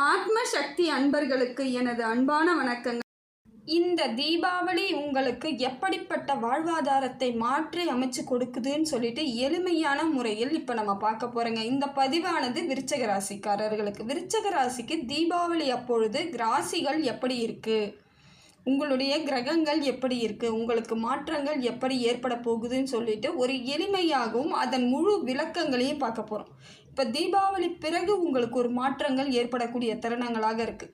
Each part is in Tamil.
ஆத்ம சக்தி அன்பர்களுக்கு எனது அன்பான வணக்கங்கள். இந்த தீபாவளி உங்களுக்கு எப்படிப்பட்ட வாழ்வாதாரத்தை மாற்றி அமைச்சு கொடுக்குதுன்னு சொல்லிட்டு எளிமையான முறையில் இப்போ நம்ம பார்க்க போகிறோங்க. இந்த பதிவானது விருச்சக ராசிக்காரர்களுக்கு. விருச்சக ராசிக்கு தீபாவளி அப்பொழுது ராசிகள் எப்படி இருக்குது, உங்களுடைய கிரகங்கள் எப்படி இருக்குது, உங்களுக்கு மாற்றங்கள் எப்படி ஏற்பட போகுதுன்னு சொல்லிட்டு ஒரு எளிமையாகவும் அதன் முழு விளக்கங்களையும் பார்க்க போகிறோம். இப்போ தீபாவளி பிறகு உங்களுக்கு ஒரு மாற்றங்கள் ஏற்படக்கூடிய தருணங்களாக இருக்குது.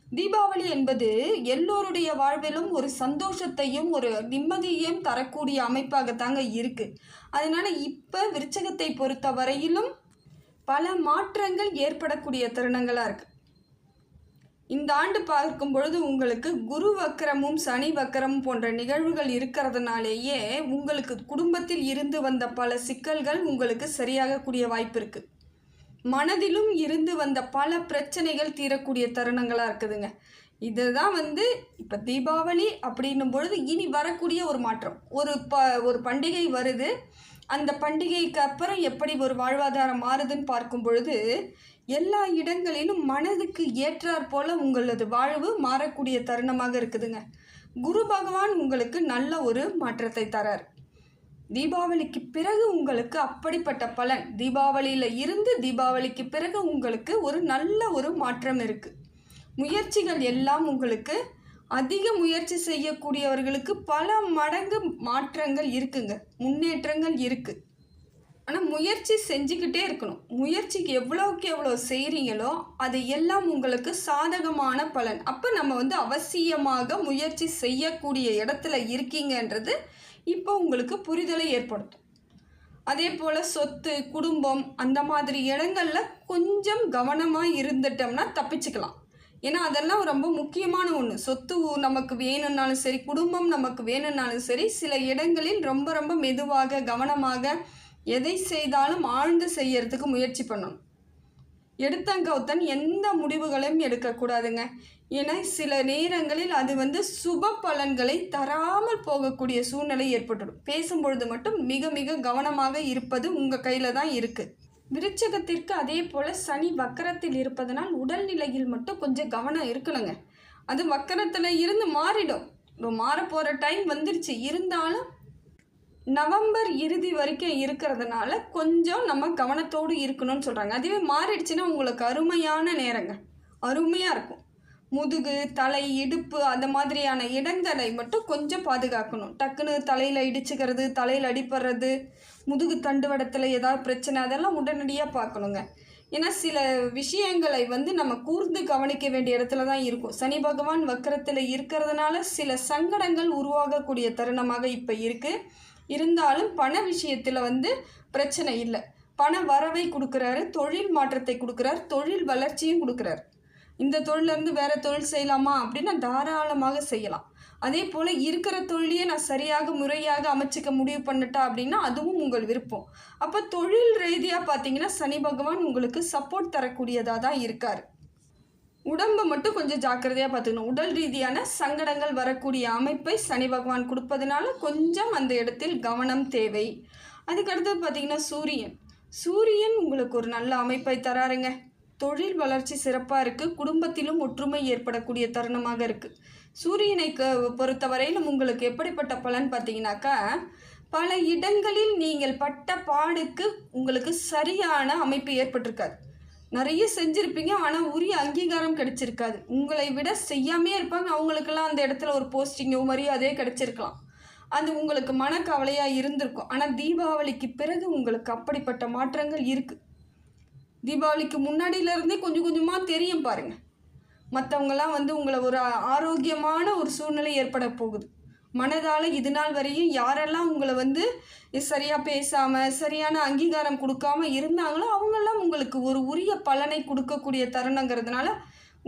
தீபாவளி என்பது எல்லோருடைய வாழ்விலும் ஒரு சந்தோஷத்தையும் ஒரு நிம்மதியையும் தரக்கூடிய அமைப்பாகத்தாங்க இருக்குது. அதனால் இப்போ விருச்சகத்தை பொறுத்த வரையிலும் பல மாற்றங்கள் ஏற்படக்கூடிய தருணங்களாக இருக்குது. இந்த ஆண்டு பார்க்கும் பொழுது உங்களுக்கு குரு வக்கரமும் சனி வக்கரமும் போன்ற நிகழ்வுகள் இருக்கிறதுனாலேயே உங்களுக்கு குடும்பத்தில் இருந்து வந்த பல சிக்கல்கள் உங்களுக்கு சரியாகக்கூடிய வாய்ப்பு இருக்குது. மனதிலும் இருந்து வந்த பல பிரச்சனைகள் தீரக்கூடிய தருணங்களாக இருக்குதுங்க. இதுதான் இப்போ தீபாவளி அப்படின்னும் பொழுது இனி வரக்கூடிய ஒரு மாற்றம். ஒரு பண்டிகை வருது. அந்த பண்டிகைக்கு அப்புறம் எப்படி ஒரு வாழ்வாதாரம் மாறுதுன்னு பார்க்கும் பொழுது எல்லா இடங்களிலும் மனதுக்கு ஏற்றாற் போல உங்களது வாழ்வு மாறக்கூடிய தருணமாக இருக்குதுங்க. குரு பகவான் உங்களுக்கு நல்ல ஒரு மாற்றத்தை தரார். தீபாவளிக்கு பிறகு உங்களுக்கு அப்படிப்பட்ட பலன், தீபாவளியில் இருந்து தீபாவளிக்கு பிறகு உங்களுக்கு ஒரு நல்ல ஒரு மாற்றம் இருக்குது. முயற்சிகள் எல்லாம் உங்களுக்கு அதிக முயற்சி செய்யக்கூடியவர்களுக்கு பல மடங்கு மாற்றங்கள் இருக்குங்க, முன்னேற்றங்கள் இருக்குது. ஆனால் முயற்சி செஞ்சுக்கிட்டே இருக்கணும். முயற்சிக்கு எவ்வளோக்கு எவ்வளோ செய்கிறீங்களோ அது எல்லாம் உங்களுக்கு சாதகமான பலன். அப்போ நம்ம அவசியமாக முயற்சி செய்யக்கூடிய இடத்துல இருக்கீங்கன்றது இப்போ உங்களுக்கு புரிதலை ஏற்படுத்தும். அதே போல் சொத்து, குடும்பம் அந்த மாதிரி இடங்களில் கொஞ்சம் கவனமாக இருந்துட்டோம்னா தப்பிச்சுக்கலாம். ஏன்னா அதெல்லாம் ரொம்ப முக்கியமான ஒன்று. சொத்து நமக்கு வேணும்னாலும் சரி, குடும்பம் நமக்கு வேணும்னாலும் சரி, சில இடங்களில் ரொம்ப ரொம்ப மெதுவாக கவனமாக எதை செய்தாலும் ஆழ்ந்து செய்யறதுக்கு முயற்சி பண்ணணும். எடுத்தங்கவுத்தன் எந்த முடிவுகளையும் எடுக்கக்கூடாதுங்க. ஏன்னா சில நேரங்களில் அது சுப பலன்களை தராமல் போகக்கூடிய சூழ்நிலை ஏற்பட்டுடும். பேசும்பொழுது மட்டும் மிக மிக கவனமாக இருப்பது உங்கள் கையில் தான் இருக்குது. விருச்சகத்திற்கு அதே போல் சனி வக்கரத்தில் இருப்பதனால் உடல்நிலையில் மட்டும் கொஞ்சம் கவனம் இருக்கணுங்க. அது வக்கரத்தில் இருந்து மாறிடும். இப்போ மாறப்போகிற டைம் வந்துருச்சு. இருந்தாலும் நவம்பர் இறுதி வரைக்கும் இருக்கிறதுனால கொஞ்சம் நம்ம கவனத்தோடு இருக்கணும்னு சொல்கிறாங்க. அதுவே மாறிடுச்சுன்னா உங்களுக்கு அருமையான நேரங்க, அருமையாக இருக்கும். முதுகு, தலை, இடுப்பு அந்த மாதிரியான இடங்களை மட்டும் கொஞ்சம் பாதுகாக்கணும். டக்குன்னு தலையில் இடிச்சுக்கிறது, தலையில் அடிப்படுறது, முதுகு தண்டுவடத்தில் ஏதாவது பிரச்சனை, அதெல்லாம் உடனடியாக பார்க்கணுங்க. ஏன்னா சில விஷயங்களை நம்ம கூர்ந்து கவனிக்க வேண்டிய இடத்துல தான் இருக்கும். சனி பகவான் வக்கரத்தில் இருக்கிறதுனால சில சங்கடங்கள் உருவாகக்கூடிய தருணமாக இப்போ இருக்குது. இருந்தாலும் பண விஷயத்தில் பிரச்சனை இல்லை. பண வரவை கொடுக்குறாரு, தொழில் மாற்றத்தை கொடுக்குறார், தொழில் வளர்ச்சியும் கொடுக்குறார். இந்த தொழிலேருந்து வேறு தொழில் செய்யலாமா அப்படின்னா தாராளமாக செய்யலாம். அதே போல் இருக்கிற தொழிலையே நான் சரியாக முறையாக அமைச்சிக்க முடிவு பண்ணிட்டா அப்படின்னா அதுவும் உங்கள் விருப்பம். அப்போ தொழில் ரீதியாக பார்த்தீங்கன்னா சனி பகவான் உங்களுக்கு சப்போர்ட் தரக்கூடியதாக தான் இருக்கார். உடம்பை மட்டும் கொஞ்சம் ஜாக்கிரதையாக பார்த்துக்கணும். உடல் ரீதியான சங்கடங்கள் வரக்கூடிய அமைப்பை சனி பகவான் கொடுப்பதனால கொஞ்சம் அந்த இடத்தில் கவனம் தேவை. அதுக்கடுத்து பார்த்திங்கன்னா சூரியன் உங்களுக்கு ஒரு நல்ல அமைப்பை தராருங்க. தொழில் வளர்ச்சி சிறப்பாக இருக்குது. குடும்பத்திலும் ஒற்றுமை ஏற்படக்கூடிய தருணமாக இருக்குது. சூரியனை பொறுத்தவரையிலும் உங்களுக்கு எப்படிப்பட்ட பலன் பார்த்தீங்கன்னாக்கா, பல இடங்களில் நீங்கள் பட்ட பாடுக்கு உங்களுக்கு சரியான அமைப்பு ஏற்பட்டிருக்காது. நிறைய செஞ்சுருப்பீங்க, ஆனால் உரிய அங்கீகாரம் கிடைச்சிருக்காது. உங்களை விட செய்யாமே இருப்பாங்க, அவங்களுக்கெல்லாம் அந்த இடத்துல ஒரு போஸ்டிங்கோ மரியாதையோ கிடைச்சிருக்கலாம். அது உங்களுக்கு மனக்கவலையாக இருந்திருக்கும். ஆனால் தீபாவளிக்கு பிறகு உங்களுக்கு அப்படிப்பட்ட மாற்றங்கள் இருக்குது. தீபாவளிக்கு முன்னாடியிலேருந்தே கொஞ்சம் கொஞ்சமாக தெரியும் பாருங்கள். மற்றவங்களாம் உங்களை ஒரு ஆரோக்கியமான ஒரு சூழ்நிலை ஏற்பட போகுது. மனதால் இது நாள் வரையும் யாரெல்லாம் உங்களை சரியாக பேசாமல் சரியான அங்கீகாரம் கொடுக்காம இருந்தாங்களோ அவங்கெல்லாம் உங்களுக்கு ஒரு உரிய பலனை கொடுக்கக்கூடிய தருணங்கிறதுனால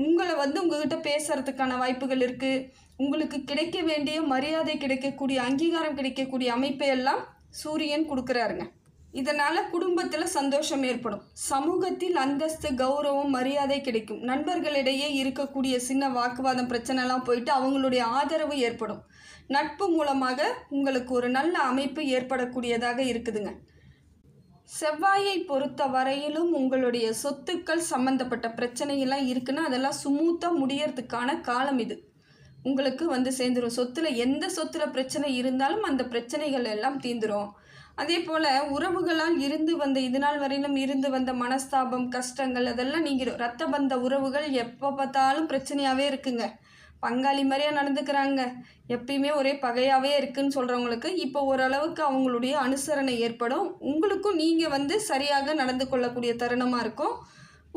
உங்களை உங்ககிட்ட பேசுகிறதுக்கான வாய்ப்புகள் இருக்குது. உங்களுக்கு கிடைக்க வேண்டிய மரியாதை கிடைக்கக்கூடிய, அங்கீகாரம் கிடைக்கக்கூடிய அமைப்பையெல்லாம் சூரியன் கொடுக்குறாருங்க. இதனால் குடும்பத்தில் சந்தோஷம் ஏற்படும். சமூகத்தில் அந்தஸ்து, கௌரவம், மரியாதை கிடைக்கும். நண்பர்களிடையே இருக்கக்கூடிய சின்ன வாக்குவாதம், பிரச்சனைலாம் போயிட்டு அவங்களுடைய ஆதரவு ஏற்படும். நட்பு மூலமாக உங்களுக்கு ஒரு நல்ல அமைப்பு ஏற்படக்கூடியதாக இருக்குதுங்க. செவ்வாயை பொறுத்த வரையிலும் உங்களுடைய சொத்துக்கள் சம்மந்தப்பட்ட பிரச்சனைகள்லாம் இருக்குன்னா அதெல்லாம் ஸ்மூத்தாக முடியறதுக்கான காலம் இது. உங்களுக்கு வந்து சேர்ந்துடும். எந்த சொத்தில் பிரச்சனை இருந்தாலும் அந்த பிரச்சனைகள் எல்லாம் தீந்துடும். அதே போல் உறவுகளால் இருந்து வந்த இது நாள் வரையிலும் இருந்து வந்த மனஸ்தாபம், கஷ்டங்கள் அதெல்லாம் நீங்கிடும். இரத்த பந்த உறவுகள் எப்போ பார்த்தாலும் பிரச்சனையாகவே இருக்குங்க. பங்காளி மாதிரியாக நடந்துக்கிறாங்க, எப்பயுமே ஒரே பகையாகவே இருக்குன்னு சொல்கிறவங்களுக்கு இப்போ ஓரளவுக்கு அவங்களுடைய அனுசரணை ஏற்படும். உங்களுக்கும் நீங்கள் வந்து சரியாக நடந்து கொள்ளக்கூடிய தருணமாக இருக்கும்.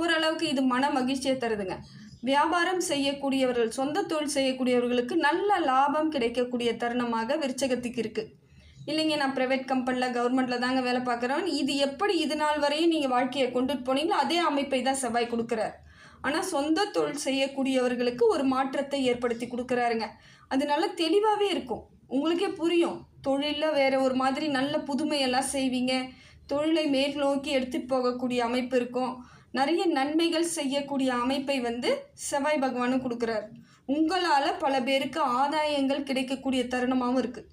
ஓரளவுக்கு இது மன மகிழ்ச்சியை தருதுங்க. வியாபாரம் செய்யக்கூடியவர்கள், சொந்த தொழில் செய்யக்கூடியவர்களுக்கு நல்ல லாபம் கிடைக்கக்கூடிய தருணமாக விருச்சகத்துக்கு இருக்குது. இல்லைங்க நான் ப்ரைவேட் கம்பெனியில் கவர்மெண்ட்டில் தாங்க வேலை பார்க்குறேன், இது எப்படி இது நாள் வரையும் நீங்கள் வாழ்க்கையை கொண்டுட்டு போனீங்களோ அதே அமைப்பை தான் செவ்வாய் கொடுக்குறார். ஆனால் சொந்த தொழில் செய்யக்கூடியவர்களுக்கு ஒரு மாற்றத்தை ஏற்படுத்தி கொடுக்குறாருங்க. அது நல்லா தெளிவாகவே இருக்கும், உங்களுக்கே புரியும். தொழிலில் வேறு ஒரு மாதிரி நல்ல புதுமையெல்லாம் செய்வீங்க, தொழிலை மேல் நோக்கி எடுத்துகிட்டு போகக்கூடிய அமைப்பு இருக்கும். நிறைய நன்மைகள் செய்யக்கூடிய அமைப்பை வந்து செவ்வாய் பகவானும் கொடுக்குறாரு. உங்களால் பல பேருக்கு ஆதாயங்கள் கிடைக்கக்கூடிய தருணமாகவும் இருக்குது.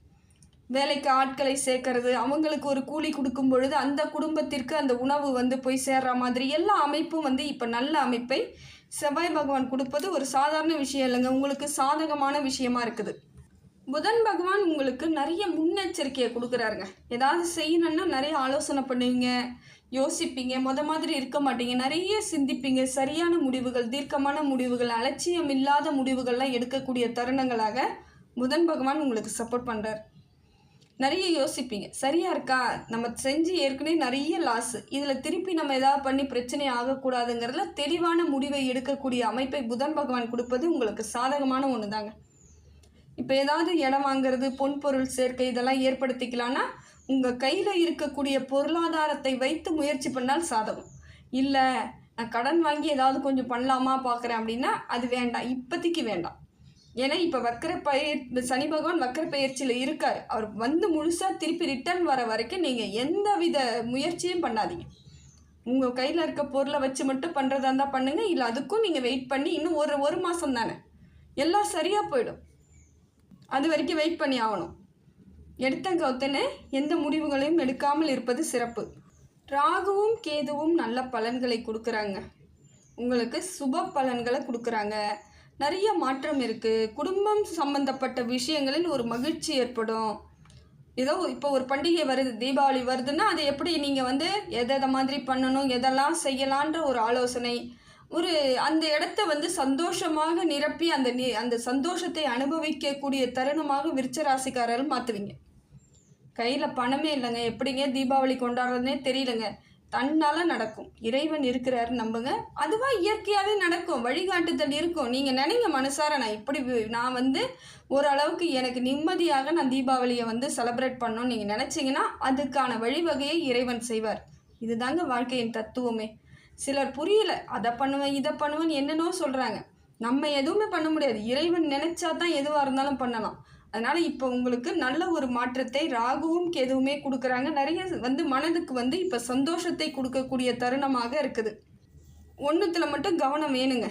வேலைக்கு ஆட்களை சேர்க்கறது, அவங்களுக்கு ஒரு கூலி கொடுக்கும் பொழுது அந்த குடும்பத்திற்கு அந்த உணவு வந்து போய் சேர்ற மாதிரி எல்லா அமைப்பும் வந்து இப்போ நல்ல அமைப்பை செவ்வாய் பகவான் கொடுப்பது ஒரு சாதாரண விஷயம் இல்லைங்க, உங்களுக்கு சாதகமான விஷயமா இருக்குது. புதன் பகவான் உங்களுக்கு நிறைய முன்னெச்சரிக்கையை கொடுக்குறாருங்க. ஏதாவது செய்யணுன்னா நிறைய ஆலோசனை பண்ணுவீங்க, யோசிப்பீங்க, மாதிரி இருக்க மாட்டீங்க, நிறைய சிந்திப்பீங்க. சரியான முடிவுகள், தீர்க்கமான முடிவுகள், அலட்சியம் இல்லாத முடிவுகள்லாம் எடுக்கக்கூடிய தருணங்களாக புதன் பகவான் உங்களுக்கு சப்போர்ட் பண்ணுறார். நிறைய யோசிப்பீங்க, சரியாக இருக்கா, நம்ம செஞ்சு ஏற்கனவே நிறைய லாஸு, இதில் திருப்பி நம்ம ஏதாவது பண்ணி பிரச்சனை ஆகக்கூடாதுங்கிறதுல தெளிவான முடிவை எடுக்கக்கூடிய அமைப்பை புதன் பகவான் கொடுப்பது உங்களுக்கு சாதகமான ஒன்று தாங்க. இப்போ ஏதாவது இடம் வாங்கிறது, பொன்பொருள் சேர்க்கை இதெல்லாம் ஏற்படுத்திக்கலான்னா உங்கள் கையில் இருக்கக்கூடிய பொருளாதாரத்தை வைத்து முயற்சி பண்ணால் சாதகம். இல்லை நான் கடன் வாங்கி ஏதாவது கொஞ்சம் பண்ணலாமா பார்க்குறேன் அப்படின்னா அது வேண்டாம், இப்போதைக்கு வேண்டாம். ஏன்னா இப்போ சனி பகவான் வக்கர பயிற்சியில் இருக்கார். அவர் வந்து முழுசாக திருப்பி ரிட்டர்ன் வர வரைக்கும் நீங்கள் எந்த வித முயற்சியும் பண்ணாதீங்க. உங்கள் கையில் இருக்க பொருளை வச்சு மட்டும் பண்ணுறதா இருந்தால் பண்ணுங்கள், இல்லை அதுக்கும் நீங்கள் வெயிட் பண்ணி இன்னும் ஒரு மாதம் தானே, எல்லாம் சரியாக போயிடும். அது வரைக்கும் வெயிட் பண்ணி ஆகணும். எடுத்த கௌத்தனை எந்த முடிவுகளையும் எடுக்காமல் இருப்பது சிறப்பு. ராகுவும் கேதுவும் நல்ல பலன்களை கொடுக்குறாங்க, உங்களுக்கு சுப பலன்களை கொடுக்குறாங்க. நிறைய மாற்றம் இருக்குது. குடும்பம் சம்மந்தப்பட்ட விஷயங்களில் ஒரு மகிழ்ச்சி ஏற்படும். ஏதோ இப்போ ஒரு பண்டிகை வருது, தீபாவளி வருதுன்னா அதை எப்படி நீங்கள் வந்து எதை மாதிரி பண்ணணும், எதெல்லாம் செய்யலான்ற ஒரு ஆலோசனை, ஒரு அந்த இடத்த வந்து சந்தோஷமாக நிரப்பி அந்த சந்தோஷத்தை அனுபவிக்கக்கூடிய தருணமாக விருச்சராசிக்காரர்கள் மாற்றுவீங்க. கையில் பணமே இல்லைங்க, எப்படிங்க தீபாவளி கொண்டாடுறதுனே தெரியலங்க, தன்னால் நடக்கும். இறைவன் இருக்கிறாரு நம்புங்க, அதுவாக இயற்கையாகவே நடக்கும். வழிகாட்டுதல் இருக்கும். நீங்கள் நினைங்க மனசார நான் வந்து ஓரளவுக்கு எனக்கு நிம்மதியாக நான் தீபாவளியை வந்து செலிப்ரேட் பண்ணணும்னு நீங்கள் நினச்சிங்கன்னா அதுக்கான வழிவகையை இறைவன் செய்வார். இதுதாங்க வாழ்க்கையின் தத்துவமே. சிலர் புரியல, அதை பண்ணுவேன் இதை பண்ணுவேன்னு என்னென்னோ சொல்கிறாங்க. நம்ம எதுவுமே பண்ண முடியாது, இறைவன் நினச்சா தான் எதுவாக இருந்தாலும் பண்ணலாம். அதனால் இப்போ உங்களுக்கு நல்ல ஒரு மாற்றத்தை ராகுவும் கேதுவுமே கொடுக்குறாங்க. நிறைய வந்து மனதுக்கு வந்து இப்போ சந்தோஷத்தை கொடுக்கக்கூடிய தருணமாக இருக்குது. ஒன்றுத்தில் மட்டும் கவனம் வேணுங்க,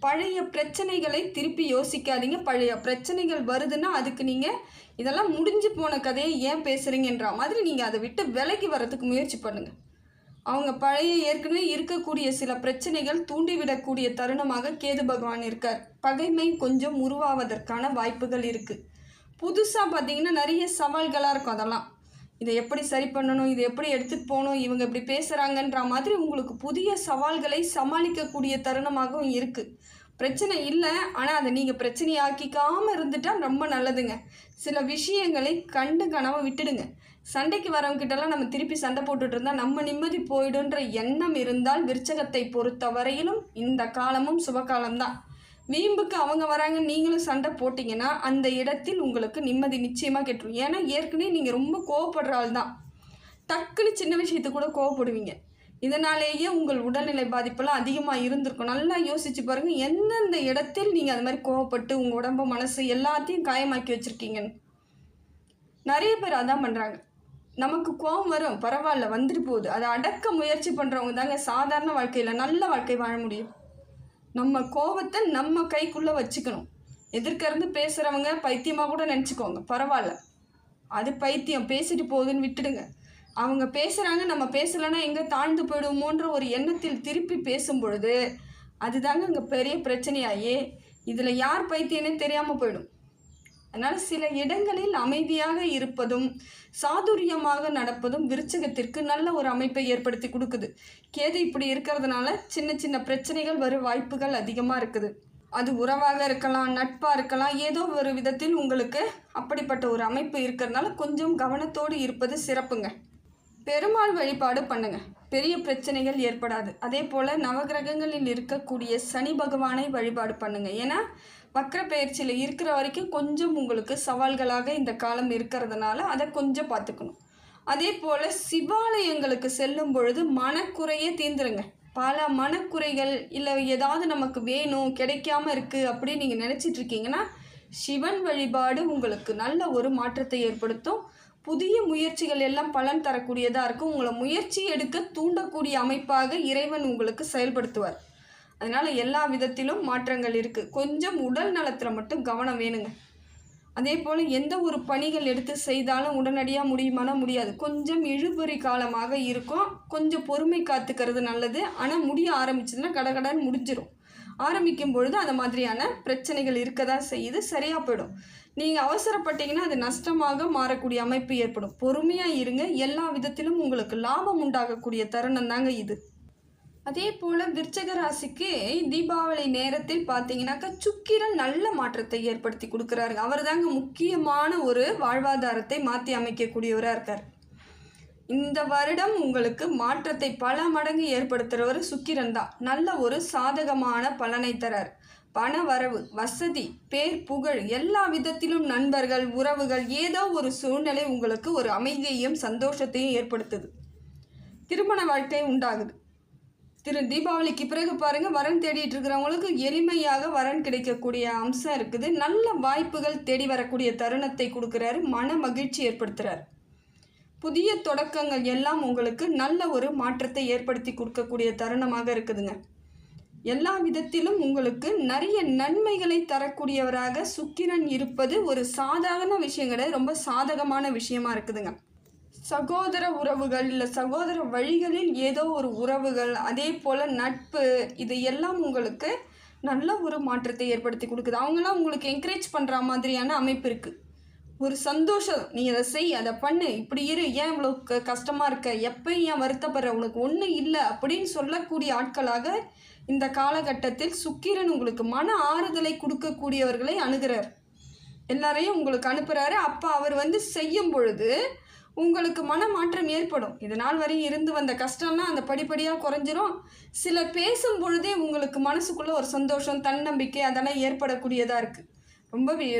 பழைய பிரச்சனைகளை திருப்பி யோசிக்காதீங்க. பழைய பிரச்சனைகள் வருதுன்னா அதுக்கு நீங்கள் இதெல்லாம் முடிஞ்சு போன கதையை ஏன் பேசுகிறீங்கன்ற மாதிரி நீங்கள் அதை விட்டு விலகி வர்றதுக்கு முயற்சி பண்ணுங்கள். அவங்க பழைய ஏற்கனவே இருக்கக்கூடிய சில பிரச்சனைகள் தூண்டிவிடக்கூடிய தருணமாக கேது பகவான் இருக்கார். பகைமை கொஞ்சம் உருவாவதற்கான வாய்ப்புகள் இருக்குது. புதுசாக பார்த்தீங்கன்னா நிறைய சவால்களாக இருக்கும். அதெல்லாம் இதை எப்படி சரி பண்ணணும், இதை எப்படி எடுத்துகிட்டு போகணும், இவங்க இப்படி பேசுகிறாங்கன்ற மாதிரி உங்களுக்கு புதிய சவால்களை சமாளிக்கக்கூடிய தருணமாகவும் இருக்குது. பிரச்சனை இல்லை, ஆனால் அதை நீங்கள் பிரச்சனையாக்கிக்காமல் இருந்துட்டால் ரொம்ப நல்லதுங்க. சில விஷயங்களை கண்டு காணாமல் விட்டுடுங்க. சண்டைக்கு வரவங்கிட்டலாம் நம்ம திருப்பி சண்டை போட்டுட்டு இருந்தால் நம்ம நிம்மதி போயிடுன்ற எண்ணம் இருந்தால் விருச்சகத்தை பொறுத்த வரையிலும் இந்த காலமும் சுபகாலம்தான். வீம்புக்கு அவங்க வராங்க நீங்களும் சண்டை போட்டிங்கன்னா அந்த இடத்தில் உங்களுக்கு நிம்மதி நிச்சயமாக கெட்டுரும். ஏன்னா ஏற்கனவே நீங்கள் ரொம்ப கோவப்படுற ஆள் தான், டக்குன்னு சின்ன விஷயத்துக்கு கூட கோவப்படுவீங்க. இதனாலேயே உங்கள் உடல்நிலை பாதிப்பெல்லாம் அதிகமாக இருந்திருக்கும். நல்லா யோசிச்சு பாருங்கள், எந்தெந்த இடத்தில் நீங்கள் அது மாதிரி கோவப்பட்டு உங்கள் உடம்பு மனசு எல்லாத்தையும் காயமாக்கி வச்சுருக்கீங்கன்னு. நிறைய பேர் அதான் பண்ணுறாங்க. நமக்கு கோபம் வரும், பரவாயில்ல வந்துட்டு போகுது, அதை அடக்க முயற்சி பண்ணுறவங்க தாங்க சாதாரண வாழ்க்கையில் நல்ல வாழ்க்கை வாழ முடியும். நம்ம கோபத்தை நம்ம கைக்குள்ளே வச்சுக்கணும். எதிர்க்கருந்து பேசுகிறவங்க பைத்தியமாக கூட நினச்சிக்கோங்க, பரவாயில்ல, அது பைத்தியம் பேசிட்டு போகுதுன்னு விட்டுடுங்க. அவங்க பேசுகிறாங்க, நம்ம பேசலைன்னா எங்கே தாழ்ந்து போயிடுவோமோன்ற ஒரு எண்ணத்தில் திருப்பி பேசும் பொழுது அதுதாங்க அங்கே பெரிய பிரச்சனையாகி இதில் யார் பைத்தியனே தெரியாமல் போயிடும். அதனால் சில இடங்களில் அமைதியாக இருப்பதும் சாதுரியமாக நடப்பதும் விருச்சகத்திற்கு நல்ல ஒரு அமைப்பை ஏற்படுத்தி கொடுக்குது. கேது இப்படி இருக்கிறதுனால சின்ன சின்ன பிரச்சனைகள் வர வாய்ப்புகள் அதிகமாக இருக்குது. அது உறவாக இருக்கலாம், நட்பாக இருக்கலாம், ஏதோ ஒரு விதத்தில் உங்களுக்கு அப்படிப்பட்ட ஒரு அமைப்பு இருக்கிறதுனால கொஞ்சம் கவனத்தோடு இருப்பது சிறப்புங்க. பெருமாள் வழிபாடு பண்ணுங்க, பெரிய பிரச்சனைகள் ஏற்படாது. அதே போல் நவகிரகங்களில் இருக்கக்கூடிய சனி பகவானை வழிபாடு பண்ணுங்க. ஏன்னா வக்ர பயிற்சியில் இருக்கிற வரைக்கும் கொஞ்சம் உங்களுக்கு சவால்களாக இந்த காலம் இருக்கிறதுனால அதை கொஞ்சம் பார்த்துக்கணும். அதே போல் சிவாலயங்களுக்கு செல்லும் பொழுது மனக்குறையே தீர்ந்துருங்க. பல மனக்குறைகள் இல்லை ஏதாவது நமக்கு வேணும் கிடைக்காம இருக்குது அப்படின்னு நீங்கள் நினச்சிட்டு இருக்கீங்கன்னா சிவன் வழிபாடு உங்களுக்கு நல்ல ஒரு மாற்றத்தை ஏற்படுத்தும். புதிய முயற்சிகள் எல்லாம் பலன் தரக்கூடியதாக இருக்கும். உங்களை முயற்சி எடுக்க தூண்டக்கூடிய அமைப்பாக இறைவன் உங்களுக்கு செயல்படுத்துவார். அதனால் எல்லா விதத்திலும் மாற்றங்கள் இருக்குது. கொஞ்சம் உடல் நலத்தில் மட்டும் கவனம் வேணுங்க. அதே போல் எந்த ஒரு பணிகள் எடுத்து செய்தாலும் உடனடியாக முடியுமானா முடியாது. கொஞ்சம் இழுபறி காலமாக இருக்கும். கொஞ்சம் பொறுமை காத்துக்கிறது நல்லது. ஆனால் முடிய ஆரம்பிச்சதுன்னா கடகடன்னு முடிஞ்சிடும். ஆரம்பிக்கும் பொழுது அந்த மாதிரியான பிரச்சனைகள் இருக்க தான் செய்யுது, சரியாக போயிடும். நீங்கள் அவசரப்பட்டீங்கன்னா அது நஷ்டமாக மாறக்கூடிய அமைப்பு ஏற்படும். பொறுமையாக இருங்க. எல்லா விதத்திலும் உங்களுக்கு லாபம் உண்டாகக்கூடிய தருணம் தாங்க இது. அதே போல் விருச்சக ராசிக்கு தீபாவளி நேரத்தில் பார்த்தீங்கன்னாக்கா சுக்கிரன் நல்ல மாற்றத்தை ஏற்படுத்தி கொடுக்குறாரு. அவர் தாங்க முக்கியமான ஒரு வாழ்வாதாரத்தை மாற்றி அமைக்கக்கூடியவராக இருக்கார். இந்த வருடம் உங்களுக்கு மாற்றத்தை பல மடங்கு ஏற்படுத்துகிறவர் சுக்கிரன் தான். நல்ல ஒரு சாதகமான பலனை தரார். பண வரவு, வசதி, பேர், புகழ் எல்லா விதத்திலும் நண்பர்கள், உறவுகள், ஏதோ ஒரு சூழ்நிலை உங்களுக்கு ஒரு அமைதியையும் சந்தோஷத்தையும் ஏற்படுத்துது. திருமண வாழ்க்கை உண்டாகுது. தீபாவளிக்கு பிறகு பாருங்கள், வரன் தேடிட்டு இருக்கிறவங்களுக்கு எளிமையாக வரன் கிடைக்கக்கூடிய அம்சம் இருக்குது. நல்ல வாய்ப்புகள் தேடி வரக்கூடிய தருணத்தை கொடுக்குறாரு. மன மகிழ்ச்சி ஏற்படுத்துகிறார். புதிய தொடக்கங்கள் எல்லாம் உங்களுக்கு நல்ல ஒரு மாற்றத்தை ஏற்படுத்தி கொடுக்கக்கூடிய தருணமாக இருக்குதுங்க. எல்லா விதத்திலும் உங்களுக்கு நிறைய நன்மைகளை தரக்கூடியவராக சுக்கிரன் இருப்பது ஒரு சாதாரண விஷயம் கிடையாது, ரொம்ப சாதகமான விஷயமா இருக்குதுங்க. சகோதர உறவுகள் இல்லை சகோதர வழிகளில் ஏதோ ஒரு உறவுகள், அதே போல் நட்பு, இது எல்லாம் உங்களுக்கு நல்ல ஒரு மாற்றத்தை ஏற்படுத்தி கொடுக்குது. அவங்களாம் உங்களுக்கு என்கரேஜ் பண்ணுற மாதிரியான அமைப்பு இருக்குது. ஒரு சந்தோஷம், நீ அதை செய், அதை பண்ணு, இப்படி இரு, ஏன் இவ்வளோ கஷ்டமாக இருக்க, எப்பயும் ஏன் வருத்தப்படுற, உனக்கு ஒன்றும் இல்லை அப்படின்னு சொல்லக்கூடிய ஆட்களாக இந்த காலகட்டத்தில் சுக்கிரன் உங்களுக்கு மன ஆறுதலை கொடுக்கக்கூடியவர்களை அணுகிறார். எல்லாரையும் உங்களுக்கு அனுப்புகிறாரு. அப்போ அவர் செய்யும் பொழுது உங்களுக்கு மன மாற்றம் ஏற்படும். இது நாள் வரையும் இருந்து வந்த கஷ்டம்லாம் அந்த படிப்படியாக குறைஞ்சிரும். சிலர் பேசும் பொழுதே உங்களுக்கு மனசுக்குள்ளே ஒரு சந்தோஷம், தன்னம்பிக்கை அதெல்லாம் ஏற்படக்கூடியதாக இருக்குது.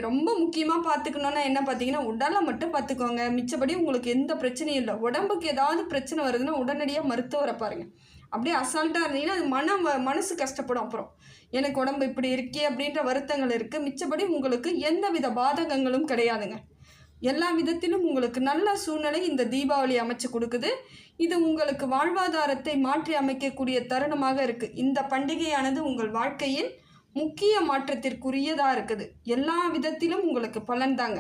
ரொம்ப முக்கியமாக பார்த்துக்கணுன்னா என்ன பார்த்தீங்கன்னா, உடலை மட்டும் பார்த்துக்கோங்க. மிச்சபடி உங்களுக்கு எந்த பிரச்சனையும் இல்லை. உடம்புக்கு ஏதாவது பிரச்சனை வருதுன்னா உடனடியாக மருத்துவரை பாருங்கள். அப்படியே அசால்ட்டாக இருந்தீங்கன்னா அது மனசு கஷ்டப்படும். அப்புறம் எனக்கு உடம்பு இப்படி இருக்கே அப்படின்ற வருத்தங்கள் இருக்குது. மிச்சபடி உங்களுக்கு எந்த வித பாதகங்களும் கிடையாதுங்க. எல்லா விதத்திலும் உங்களுக்கு நல்ல சூழ்நிலை இந்த தீபாவளி அமைச்சு கொடுக்குது. இது உங்களுக்கு வாழ்வாதாரத்தை மாற்றி அமைக்கக்கூடிய தருணமாக இருக்குது. இந்த பண்டிகையானது உங்கள் வாழ்க்கையின் முக்கிய மாற்றத்திற்குரியதாக இருக்குது. எல்லா விதத்திலும் உங்களுக்கு பலன் தாங்க.